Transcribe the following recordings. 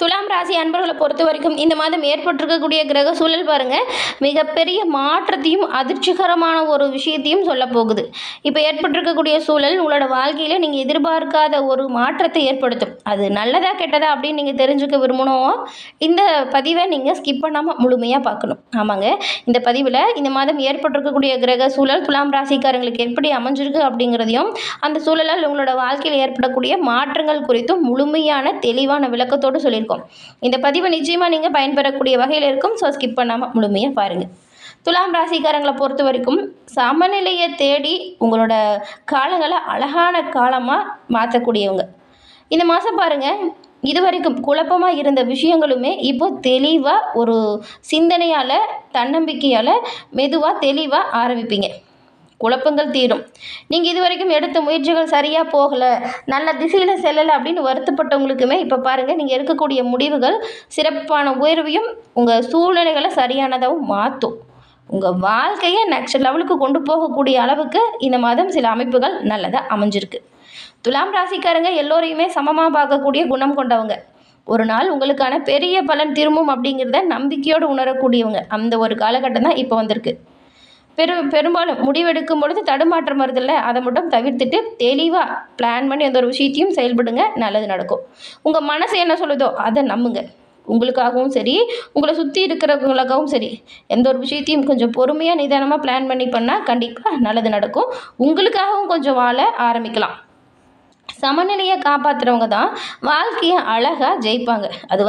துலாம் ராசி அன்பர்களை பொறுத்த வரைக்கும் இந்த மாதம் ஏற்பட்டிருக்கக்கூடிய கிரக சூழல் பாருங்கள், மிகப்பெரிய மாற்றத்தையும் அதிர்ச்சிகரமான ஒரு விஷயத்தையும் சொல்ல போகுது. இப்போ ஏற்பட்டிருக்கக்கூடிய சூழல் உங்களோட வாழ்க்கையில் நீங்கள் எதிர்பார்க்காத ஒரு மாற்றத்தை ஏற்படுத்தும். அது நல்லதா கெட்டதா அப்படின்னு நீங்கள் தெரிஞ்சுக்க விரும்பணும். இந்த பதிவை நீங்கள் ஸ்கிப் பண்ணாமல் முழுமையாக பார்க்கணும். ஆமாங்க, இந்த பதிவில் இந்த மாதம் ஏற்பட்டிருக்கக்கூடிய கிரக சூழல் துலாம் ராசிக்காரங்களுக்கு எப்படி அமைஞ்சிருக்கு அப்படிங்கிறதையும், அந்த சூழலால் உங்களோட வாழ்க்கையில் ஏற்படக்கூடிய மாற்றங்கள் குறித்தும் முழுமையான தெளிவான விளக்கத்தோடு சொல்லியிருக்கோம். இந்த பதிவு நிச்சயமாக நீங்கள் பயன்பெறக்கூடிய வகையில் இருக்கும். ஸோ ஸ்கிப் பண்ணாமல் முழுமையாக பாருங்கள். துலாம் ராசிக்காரங்களை பொறுத்த வரைக்கும் சமநிலையை தேடி உங்களோட காலங்களை அழகான காலமாக மாற்றக்கூடியவங்க. இந்த மாதம் பாருங்கள், இது வரைக்கும் குழப்பமாக இருந்த விஷயங்களுமே இப்போ தெளிவாக ஒரு சிந்தனையால், தன்னம்பிக்கையால் மெதுவாக தெளிவாக ஆரம்பிப்பீங்க. குழப்பங்கள் தீரும். நீங்கள் இது வரைக்கும் எடுத்த முயற்சிகள் சரியாக போகலை, நல்ல திசையில் செல்லலை அப்படின்னு வருத்தப்பட்டவங்களுக்குமே இப்போ பாருங்கள், நீங்கள் எடுக்கக்கூடிய முடிவுகள் சிறப்பான உயர்வையும் உங்கள் சூழ்நிலைகளை சரியானதாகவும் மாற்றும். உங்கள் வாழ்க்கையை நெக்ஸ்ட் லெவலுக்கு கொண்டு போகக்கூடிய அளவுக்கு இந்த மாதம் சில அமைப்புகள் நல்லதாக அமைஞ்சிருக்கு. துலாம் ராசிக்காரங்க எல்லோரையுமே சமமாக பார்க்கக்கூடிய குணம் கொண்டவங்க. ஒரு நாள் உங்களுக்கான பெரிய பலன் திரும்பும் அப்படிங்கிறத நம்பிக்கையோடு உணரக்கூடியவங்க. அந்த ஒரு காலகட்டம் தான் இப்போ வந்திருக்கு. பெரும்பாலும் முடிவெடுக்கும் பொழுது தடுமாற்றம் வருதில்ல, அதை மட்டும் தவிர்த்துட்டு தெளிவாக பிளான் பண்ணி எந்த ஒரு விஷயத்தையும் செயல்படுங்க, நல்லது நடக்கும். உங்கள் மனசு என்ன சொல்லுதோ அதை நம்புங்க. உங்களுக்காகவும் சரி, உங்களை சுற்றி இருக்கிறவங்களுக்காகவும் சரி, எந்த ஒரு விஷயத்தையும் கொஞ்சம் பொறுமையாக நிதானமாக பிளான் பண்ணி பண்ணால் கண்டிப்பாக நல்லது நடக்கும். உங்களுக்காகவும் கொஞ்சம் வாழ ஆரம்பிக்கலாம். சமநிலையை காப்பாற்றுறவங்க தான் வாழ்க்கையை அழகாக ஜெயிப்பாங்க. அது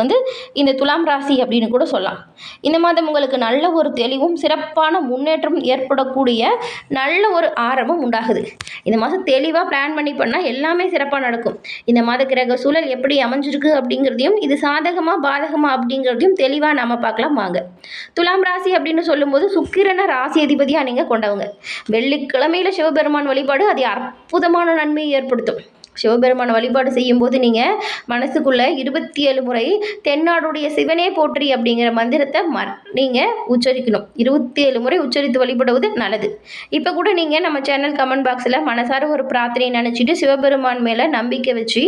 இந்த துலாம் ராசி அப்படின்னு கூட சொல்லலாம். இந்த மாதம் உங்களுக்கு நல்ல ஒரு தெளிவும் சிறப்பான முன்னேற்றம் ஏற்படக்கூடிய நல்ல ஒரு ஆரம்பம் உண்டாகுது. இந்த மாதம் தெளிவாக பிளான் பண்ணி பண்ணால் எல்லாமே சிறப்பாக நடக்கும். இந்த மாத கிரக சூழல் எப்படி அமைஞ்சிருக்கு அப்படிங்கிறதையும், இது சாதகமாக பாதகமாக அப்படிங்கிறதையும் தெளிவாக நாம் பார்க்கலாம் வாங்க. துலாம் ராசி அப்படின்னு சொல்லும்போது சுக்கிரனை ராசி அதிபதியாக நீங்கள் கொண்டவங்க. வெள்ளிக்கிழமையில் சிவபெருமான் வழிபாடு அது அற்புதமான நன்மையை ஏற்படுத்தும். சிவபெருமான வழிபாடு செய்யும்போது நீங்கள் மனசுக்குள்ளே 27 முறை தென்னாடுடைய சிவனே போற்றி அப்படிங்கிற மந்திரத்தை நீங்கள் உச்சரிக்கணும். 27 முறை உச்சரித்து வழிபடுவது நல்லது. இப்போ கூட நீங்கள் நம்ம சேனல் கமெண்ட் பாக்ஸில் மனசார ஒரு பிரார்த்தனை நினச்சிட்டு சிவபெருமான் மேலே நம்பிக்கை வச்சு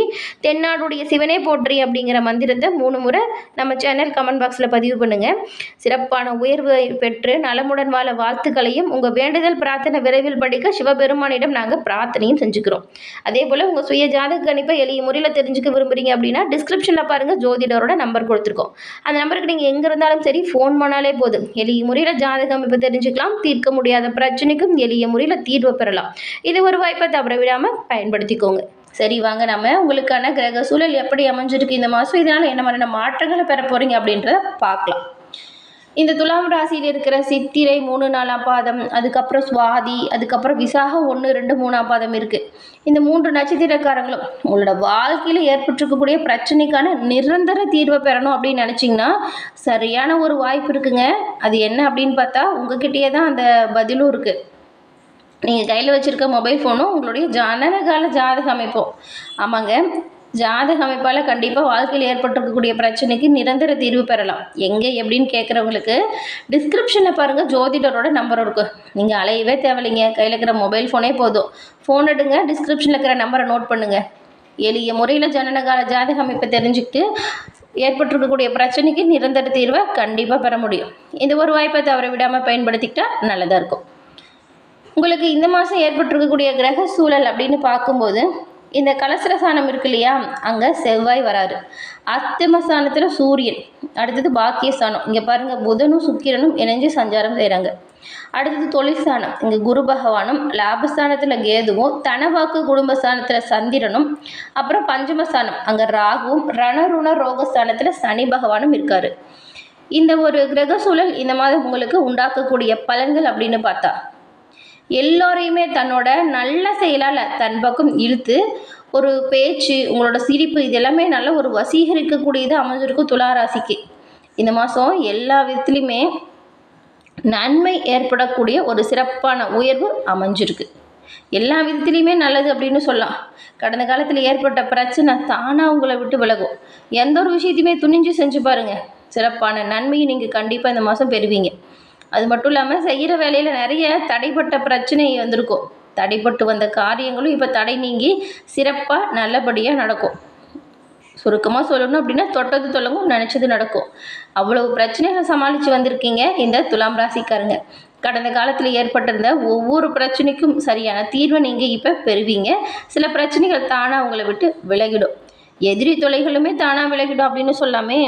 தென்னாடுடைய சிவனே போற்றி அப்படிங்கிற மந்திரத்தை 3 முறை நம்ம சேனல் கமெண்ட் பாக்ஸில் பதிவு பண்ணுங்கள். சிறப்பான உயர்வு பெற்று நலமுடன் வாழ வாழ்த்துக்களையும் உங்கள் வேண்டுதல் பிரார்த்தனை விரைவில் படிக்க சிவபெருமானிடம் நாங்கள் பிரார்த்தனையும் செஞ்சுக்கிறோம். அதே போல் உங்கள் சுய ஜாதக கணிப்பை எளிய முறையில் தெரிஞ்சுக்க விரும்புகிறீங்க அப்படின்னா டிஸ்கிரிப்ஷனில் பாருங்கள், ஜோதிடரோட நம்பர் கொடுத்துருக்கோம். அந்த நம்பருக்கு நீங்கள் எங்கே இருந்தாலும் சரி ஃபோன் பண்ணாலே போதும். எளிய முறையில் ஜாதக அமைப்பை தெரிஞ்சுக்கலாம். தீர்க்க முடியாத பிரச்சனைக்கும் எளிய முறையில் தீர்வு பெறலாம். இது ஒரு வாய்ப்பை தவற விடாமல் பயன்படுத்திக்கோங்க. சரி வாங்க, நம்ம உங்களுக்கான கிரக சூழல் எப்படி அமைஞ்சிருக்கு இந்த மாதம், இதனால் என்ன மாதிரியான மாற்றங்களை பெற போகிறீங்க அப்படின்றத பார்க்கலாம். இந்த துலாம் ராசியில் இருக்கிற சித்திரை 3 4ஆம் பாதம், அதுக்கப்புறம் சுவாதி, அதுக்கப்புறம் விசாகம் 1 2 3ஆம் பாதம் இருக்குது. இந்த 3 நட்சத்திரக்காரங்களும் உங்களோட வாழ்க்கையில் ஏற்பட்டிருக்கக்கூடிய பிரச்சனைக்கான நிரந்தர தீர்வை பெறணும் அப்படின்னு நினச்சிங்கன்னா சரியான ஒரு வாய்ப்பு இருக்குங்க. அது என்ன அப்படின்னு பார்த்தா உங்ககிட்டயே தான் அந்த பதிலும் இருக்குது. நீங்கள் கையில் வச்சுருக்க மொபைல் ஃபோனும் உங்களுடைய ஜனனகால ஜாதக அமைப்போம். ஆமாங்க, ஜாதக அமைப்பால் கண்டிப்பாக வாழ்க்கையில் ஏற்பட்டிருக்கக்கூடிய பிரச்சனைக்கு நிரந்தர தீர்வு பெறலாம். எங்கே எப்படின்னு கேட்குறவங்களுக்கு டிஸ்கிரிப்ஷனில் பாருங்கள், ஜோதிடரோட நம்பர் இருக்குது. நீங்கள் அலையவே தேவையில்லைங்க, கையில் இருக்கிற மொபைல் ஃபோனே போதும். ஃபோன் எடுங்க, டிஸ்கிரிப்ஷனில் இருக்கிற நம்பரை நோட் பண்ணுங்கள். எளிய முறையில் ஜனனகால ஜாதக அமைப்பை தெரிஞ்சுக்கிட்டு ஏற்பட்டிருக்கக்கூடிய பிரச்சனைக்கு நிரந்தர தீர்வை கண்டிப்பாக பெற முடியும். இந்த ஒரு வாய்ப்பை தவற விடாமல் பயன்படுத்திக்கிட்டால் நல்லதாக இருக்கும். உங்களுக்கு இந்த மாதம் ஏற்பட்டிருக்கக்கூடிய கிரக சூழல் அப்படின்னு பார்க்கும்போது, இந்த கலசரசானம் இருக்கு இல்லையா, அங்கே செவ்வாய் வராரு. அஸ்தமஸ்தானத்தில் சூரியன், அடுத்தது பாக்கியஸ்தானம், இங்கே பாருங்கள் புதனும் சுக்கிரனும் இணைஞ்சு சஞ்சாரம் செய்கிறாங்க. அடுத்தது தொழில்ஸ்தானம், இங்கே குரு பகவானும், லாபஸ்தானத்தில் கேதுவும், தனவாக்கு குடும்பஸ்தானத்தில் சந்திரனும், அப்புறம் பஞ்சமஸ்தானம் அங்கே ராகுவும், ரணருண ரோகஸ்தானத்தில் சனி பகவானும் இருக்கார். இந்த ஒரு கிரக சூழல் இந்த மாதம் உங்களுக்கு உண்டாக்கக்கூடிய பலன்கள் அப்படின்னு பார்த்தா, எல்லோரையுமே தன்னோட நல்ல செயலால் தன் பக்கம் இழுத்து ஒரு பேச்சு, உங்களோட சிரிப்பு, இது எல்லாமே நல்ல ஒரு வசீகரிக்கக்கூடியது அமைஞ்சிருக்கும் துளாராசிக்கு. இந்த மாதம் எல்லா விதத்துலையுமே நன்மை ஏற்படக்கூடிய ஒரு சிறப்பான உயர்வு அமைஞ்சிருக்கு. எல்லா விதத்துலேயுமே நல்லது அப்படின்னு சொல்லலாம். கடந்த காலத்தில் ஏற்பட்ட பிரச்சனை தானாக உங்களை விட்டு விலகும். எந்த ஒரு விஷயத்தையுமே துணிஞ்சு செஞ்சு பாருங்கள், சிறப்பான நன்மையை நீங்கள் கண்டிப்பாக இந்த மாதம் பெறுவீங்க. அது மட்டும் இல்லாமல் செய்கிற வேலையில் நிறைய தடைப்பட்ட பிரச்சனை வந்திருக்கும். தடைப்பட்டு வந்த காரியங்களும் இப்போ தடை நீங்கி சிறப்பாக நல்லபடியாக நடக்கும். ஸோ சுருக்கமாக சொல்லணும் அப்படின்னா தொட்டது தொடங்கும், நினச்சது நடக்கும். அவ்வளவு பிரச்சனைகளை சமாளித்து வந்திருக்கீங்க இந்த துலாம் ராசிக்காரங்க. கடந்த காலத்தில் ஏற்பட்டிருந்த ஒவ்வொரு பிரச்சனைக்கும் சரியான தீர்வை நீங்கள் இப்போ பெறுவீங்க. சில பிரச்சனைகள் தானாக உங்களை விட்டு விலகிடும். எதிரி தொலைகளுமே தானாக விலகிடும் அப்படின்னு சொல்லாமே.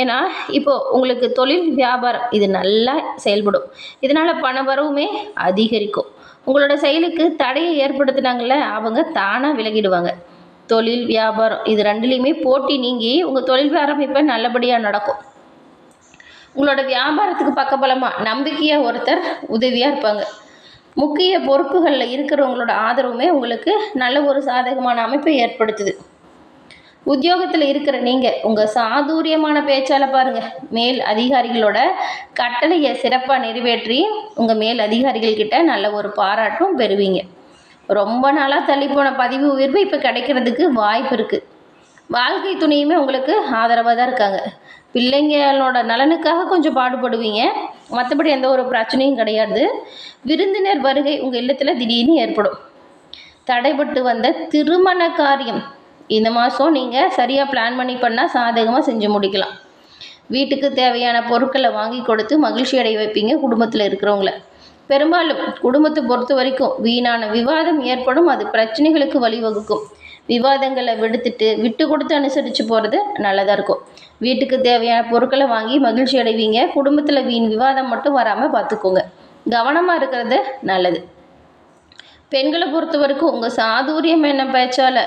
ஏன்னா இப்போது உங்களுக்கு தொழில் வியாபாரம் இது நல்லா செயல்படும். இதனால் பண வரவுமே அதிகரிக்கும். உங்களோட செயலுக்கு தடையை ஏற்படுத்தினாங்கள்ல அவங்க தானாக விலகிடுவாங்க. தொழில் வியாபாரம் இது ரெண்டுலேயுமே போட்டி நீங்கி உங்கள் தொழில் வியாபாரம் இப்போ நல்லபடியாக நடக்கும். உங்களோட வியாபாரத்துக்கு பக்கபலமாக நம்பிக்கையாக ஒருத்தர் உதவியாக இருப்பாங்க. முக்கிய பொறுப்புகளில் இருக்கிறவங்களோட ஆதரவுமே உங்களுக்கு நல்ல ஒரு சாதகமான அமைப்பை ஏற்படுத்துது. உத்தியோகத்தில் இருக்கிற நீங்கள் உங்கள் சாதுரியமான பேச்சால் பாருங்கள் மேல் அதிகாரிகளோட கட்டளையை சிறப்பாக நிறைவேற்றி உங்கள் மேல் அதிகாரிகள்கிட்ட நல்ல ஒரு பாராட்டும் பெறுவீங்க. ரொம்ப நாளாக தள்ளிப்போன பதிவு உயர்வு இப்போ கிடைக்கிறதுக்கு வாய்ப்பு இருக்குது. வாழ்க்கை துணையுமே உங்களுக்கு ஆதரவாக தான் இருக்காங்க. பிள்ளைங்களோட நலனுக்காக கொஞ்சம் பாடுபடுவீங்க. மற்றபடி எந்த ஒரு பிரச்சனையும் கிடையாது. விருந்தினர் வருகை உங்கள் இல்லத்தில் திடீர்னு ஏற்படும். தடைபட்டு வந்த திருமண காரியம் இந்த மாதம் நீங்கள் சரியாக பிளான் பண்ணி பண்ணால் சாதகமாக செஞ்சு முடிக்கலாம். வீட்டுக்கு தேவையான பொருட்களை வாங்கி கொடுத்து மகிழ்ச்சி அடைய வைப்பீங்க குடும்பத்தில் இருக்கிறவங்கள. பெரும்பாலும் குடும்பத்தை பொறுத்த வரைக்கும் வீணான விவாதம் ஏற்படும். அது பிரச்சனைகளுக்கு வழிவகுக்கும். விவாதங்களை விட்டு கொடுத்து அனுசரித்து போகிறது நல்லதாக இருக்கும். வீட்டுக்கு தேவையான பொருட்களை வாங்கி மகிழ்ச்சி அடைவீங்க. குடும்பத்தில் வீண் விவாதம் மட்டும் வராமல் பார்த்துக்கோங்க. கவனமாக இருக்கிறது நல்லது. பெண்களை பொறுத்த வரைக்கும் உங்கள் சாதுரியம் என்ன பேச்சால்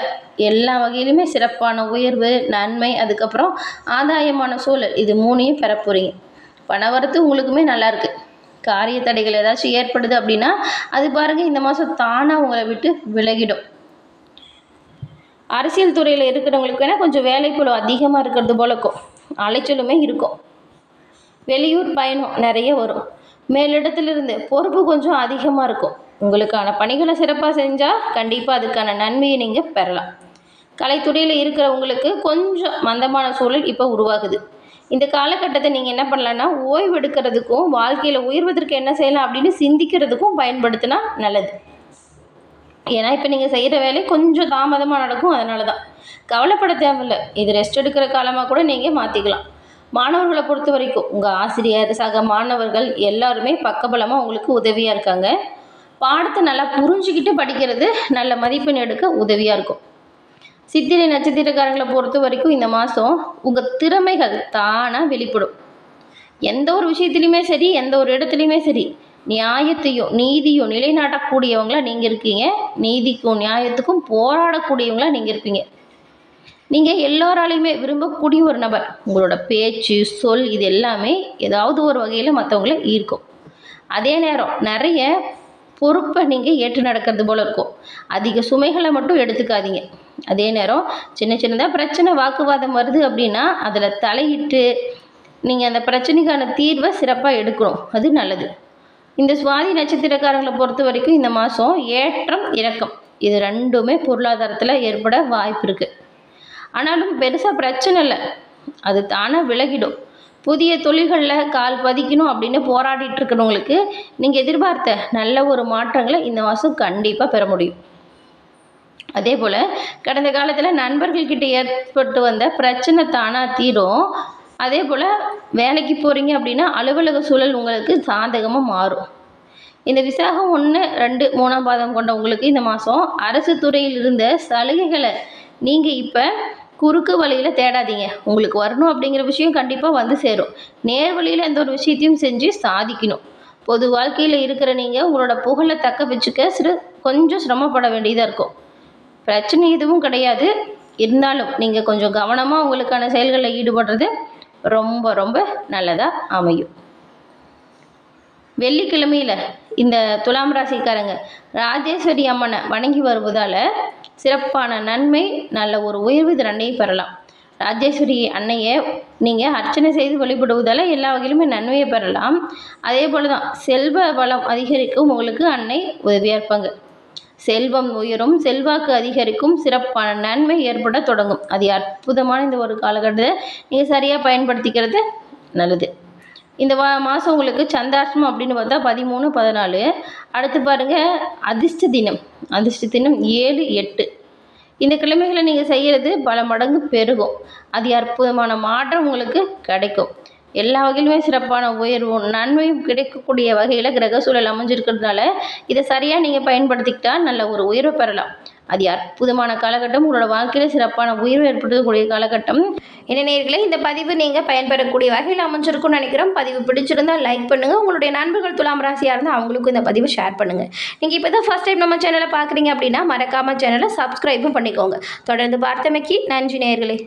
எல்லா வகையிலுமே சிறப்பான உயர்வு, நன்மை, அதுக்கப்புறம் ஆதாயமான சூழல் இது மூணையும் பெற போகிறீங்க. பணவரத்து உங்களுக்குமே நல்லாயிருக்கு. காரிய தடைகள் ஏதாச்சும் ஏற்படுது அப்படின்னா அது பாருங்கள் இந்த மாதம் தானாக உங்களை விட்டு விலகிடும். அரசியல் துறையில் இருக்கிறவங்களுக்கு வேணால் கொஞ்சம் வேலைப்பளு அதிகமாக இருக்கிறது போல இருக்கும். அலைச்சலுமே இருக்கும். வெளியூர் பயணம் நிறைய வரும். மேலிடத்திலிருந்து பொறுப்பு கொஞ்சம் அதிகமாக இருக்கும். உங்களுக்கான பணிகளை சிறப்பாக செஞ்சால் கண்டிப்பாக அதுக்கான நன்மையை நீங்கள் பெறலாம். கலைத்துறையில் இருக்கிறவங்களுக்கு கொஞ்சம் மந்தமான சூழல் இப்போ உருவாகுது. இந்த காலகட்டத்தை நீங்கள் என்ன பண்ணலான்னா ஓய்வு எடுக்கிறதுக்கும் வாழ்க்கையில் உயர்வதற்கு என்ன செய்யலாம் அப்படின்னு சிந்திக்கிறதுக்கும் பயன்படுத்தினா நல்லது. ஏன்னா இப்போ நீங்கள் செய்கிற வேலை கொஞ்சம் தாமதமாக நடக்கும். அதனால தான் கவலைப்பட தேவையில்லை. இது ரெஸ்ட் எடுக்கிற காலமாக கூட நீங்கள் மாற்றிக்கலாம். மாணவர்களை பொறுத்த வரைக்கும் உங்கள் ஆசிரியர், சக மாணவர்கள் எல்லாருமே பக்கபலமாக உங்களுக்கு உதவியாக இருக்காங்க. பாடத்தை நல்லா புரிஞ்சுக்கிட்டு படிக்கிறது நல்ல மதிப்பெண் எடுக்க உதவியாக இருக்கும். சித்திரை நட்சத்திரக்காரங்களை பொறுத்த வரைக்கும் இந்த மாதம் உங்கள் திறமைகள் தானாக வெளிப்படும். எந்த ஒரு விஷயத்துலையுமே சரி, எந்த ஒரு இடத்துலையுமே சரி, நியாயத்தையும் நீதியும் நிலைநாட்டக்கூடியவங்களா நீங்கள் இருக்கீங்க. நீதிக்கும் நியாயத்துக்கும் போராடக்கூடியவங்களா நீங்கள் இருப்பீங்க. நீங்கள் எல்லோராலையுமே விரும்பக்கூடிய ஒரு நபர். உங்களோட பேச்சு, சொல் இது எல்லாமே ஏதாவது ஒரு வகையில் மற்றவங்கள ஈர்க்கும். அதே நேரம் நிறைய பொறுப்பை நீங்கள் ஏற்று நடக்கிறது போல் இருக்கும். அதிக சுமைகளை மட்டும் எடுத்துக்காதீங்க. அதே நேரம் சின்ன சின்னதாக பிரச்சனை வாக்குவாதம் வருது அப்படின்னா அதில் தலையிட்டு நீங்கள் அந்த பிரச்சனைக்கான தீர்வை சிறப்பாக எடுக்கணும். அது நல்லது. இந்த சுவாதி நட்சத்திரக்காரங்களை பொறுத்த வரைக்கும் இந்த மாதம் ஏற்றம் இறக்கம் இது ரெண்டுமே பொருளாதாரத்தில் ஏற்பட வாய்ப்பு இருக்குது. ஆனாலும் பெருசாக பிரச்சனை இல்லை. அது தானாக விலகிடும். புதிய தொழில்களில் கால் பதிக்கணும் அப்படின்னு போராடிட்டு இருக்கிறவங்களுக்கு நீங்கள் எதிர்பார்த்த நல்ல ஒரு மாற்றங்களை இந்த மாதம் கண்டிப்பாக பெற முடியும். அதே போல் கடந்த காலத்தில் நண்பர்கள்கிட்ட ஏற்பட்டு வந்த பிரச்சனை தானாக தீரும். அதே போல் வேலைக்கு போகிறீங்க அப்படின்னா அலுவலக சூழல் உங்களுக்கு சாதகமாக மாறும். இந்த விசாகம் 1, 2, 3ஆம் பாதம் கொண்ட உங்களுக்கு இந்த மாதம் அரசு துறையில் இருந்த சலுகைகளை நீங்கள் இப்போ குறுக்கு வழியில் தேடாதீங்க. உங்களுக்கு வரணும் அப்படிங்கிற விஷயம் கண்டிப்பாக வந்து சேரும். நேர் வழியில் எந்த ஒரு விஷயத்தையும் செஞ்சு சாதிக்கணும். பொது வாழ்க்கையில் இருக்கிற நீங்கள் உங்களோட புகழை தக்க வச்சுக்க கொஞ்சம் சிரமப்பட வேண்டியதாக இருக்கும். பிரச்சனை எதுவும் கிடையாது. இருந்தாலும் நீங்கள் கொஞ்சம் கவனமாக உங்களுக்கான செயல்களில் ஈடுபடுறது ரொம்ப ரொம்ப நல்லதாக அமையும். வெள்ளிக்கிழமையில் இந்த துலாம் ராசிக்காரங்க ராஜேஸ்வரி அம்மனை வணங்கி வருவதால் சிறப்பான நன்மை, நல்ல ஒரு உயர்வு இது ரெண்டையும் பெறலாம். ராஜேஸ்வரி அன்னையை நீங்கள் அர்ச்சனை செய்து வழிபடுவதால் எல்லா வகையிலுமே நன்மையை பெறலாம். அதே போல் தான் செல்வ வளம் அதிகரிக்கும் உங்களுக்கு அன்னை உதவியாக இருப்பாங்க. செல்வம் உயரும், செல்வாக்கு அதிகரிக்கும், சிறப்பான நன்மை ஏற்பட தொடங்கும். அது அற்புதமான இந்த ஒரு காலகட்டத்தை நீங்கள் சரியாக பயன்படுத்திக்கிறது நல்லது. இந்த மாதம் உங்களுக்கு சந்தாஷ்டமம் அப்படின்னு பார்த்தா 13, 14. அடுத்து பாருங்கள் அதிர்ஷ்ட தினம். அதிர்ஷ்ட தினம் 7, 8. இந்த கிழமைகளை நீங்கள் செய்கிறது பல மடங்கு பெருகும். அது அற்புதமான மாற்றம் உங்களுக்கு கிடைக்கும். எல்லா வகையிலுமே சிறப்பான உயர்வும் நன்மையும் கிடைக்கக்கூடிய வகையில் கிரக சூழல் அமைஞ்சிருக்கிறதுனால இதை சரியாக நீங்கள் பயன்படுத்திக்கிட்டால் நல்ல ஒரு உயர்வு பெறலாம். அது அற்புதமான காலகட்டம். உங்களோட வாழ்க்கையில் சிறப்பான உயர்வு ஏற்படுத்தக்கூடிய காலகட்டம். என்ன நேயர்களே, இந்த பதிவு நீங்கள் பயன்பெறக்கூடிய வகையில் அமைஞ்சிருக்கும்னு நினைக்கிறோம். பதிவு பிடிச்சிருந்தால் லைக் பண்ணுங்கள். உங்களுடைய நண்பர்கள் துலாம் ராசியாக இருந்தால் அவங்களுக்கும் இந்த பதிவை ஷேர் பண்ணுங்கள். நீங்கள் இப்போ தான் ஃபஸ்ட் டைம் நம்ம சேனலை பார்க்குறீங்க அப்படின்னா மறக்காமல் சேனலை சப்ஸ்கிரைபும் பண்ணிக்கோங்க. தொடர்ந்து பார்த்தமைக்கு நன்றி நேயர்களே.